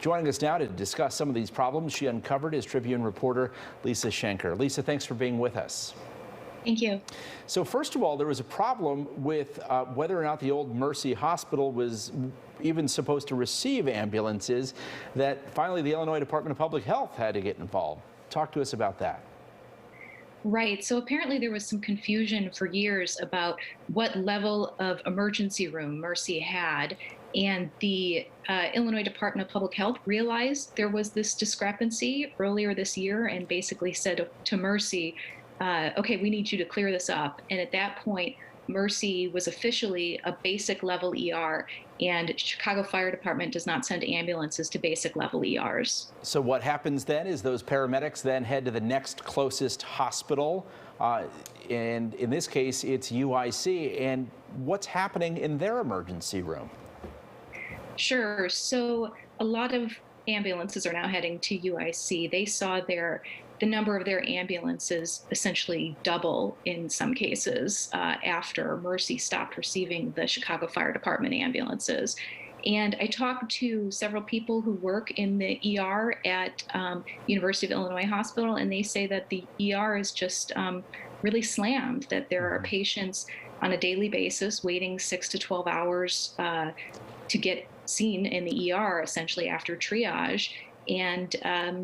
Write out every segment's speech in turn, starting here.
Joining us now to discuss some of these problems she uncovered is Tribune reporter Lisa Schenker. Lisa, thanks for being with us. Thank you. So first of all, there was a problem with whether or not the old Mercy Hospital was even supposed to receive ambulances, that finally the Illinois Department of Public Health had to get involved. Talk to us about that. Right. So apparently there was some confusion for years about what level of emergency room Mercy had. And the Illinois Department of Public Health realized there was this discrepancy earlier this year and basically said to Mercy, okay, we need you to clear this up. And at that point, Mercy was officially a basic level ER, and Chicago Fire Department does not send ambulances to basic level ERs. So what happens then is those paramedics then head to the next closest hospital, and in this case, it's UIC. And what's happening in their emergency room? Sure. So a lot of ambulances are now heading to UIC. They saw the number of their ambulances essentially double in some cases after Mercy stopped receiving the Chicago Fire Department ambulances. And I talked to several people who work in the ER at University of Illinois Hospital, and they say that the ER is just really slammed, that there are patients on a daily basis waiting 6 to 12 hours to get seen in the ER essentially after triage, and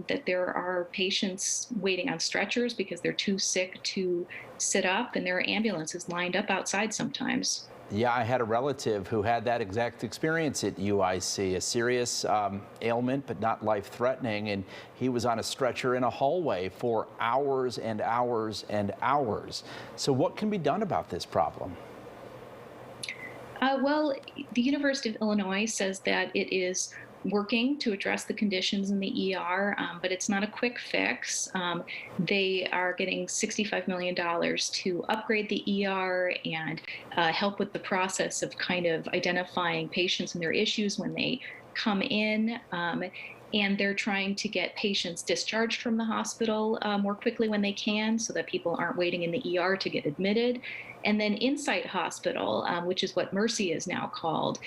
that there are patients waiting on stretchers because they're too sick to sit up, and there are ambulances lined up outside sometimes. Yeah, I had a relative who had that exact experience at UIC, a serious ailment, but not life-threatening, and he was on a stretcher in a hallway for hours and hours and hours. So what can be done about this problem? Well, the University of Illinois says that it is working to address the conditions in the ER, but it's not a quick fix. They are getting $65 million to upgrade the ER and help with the process of kind of identifying patients and their issues when they come in. And they're trying to get patients discharged from the hospital more quickly when they can, so that people aren't waiting in the ER to get admitted. And then Insight Hospital, which is what Mercy is now called,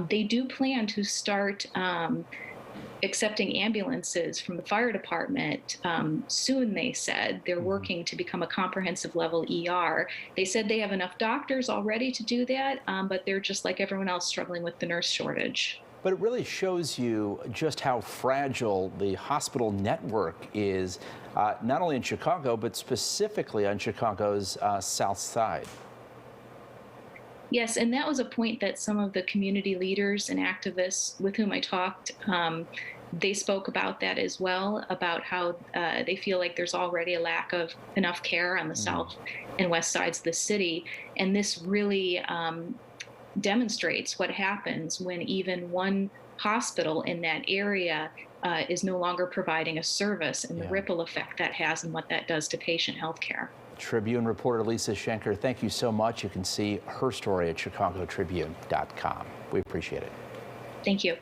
they do plan to start accepting ambulances from the fire department soon, they said. They're working to become a comprehensive level ER. They said they have enough doctors already to do that, but they're just like everyone else struggling with the nurse shortage. But it really shows you just how fragile the hospital network is, not only in Chicago, but specifically on Chicago's South Side. Yes, and that was a point that some of the community leaders and activists with whom I talked, they spoke about that as well, about how they feel like there's already a lack of enough care on the south and west sides of the city. And this really demonstrates what happens when even one hospital in that area is no longer providing a service, and the ripple effect that has and what that does to patient health care. Tribune reporter Lisa Schenker, thank you so much. You can see her story at chicagotribune.com. We appreciate it. Thank you.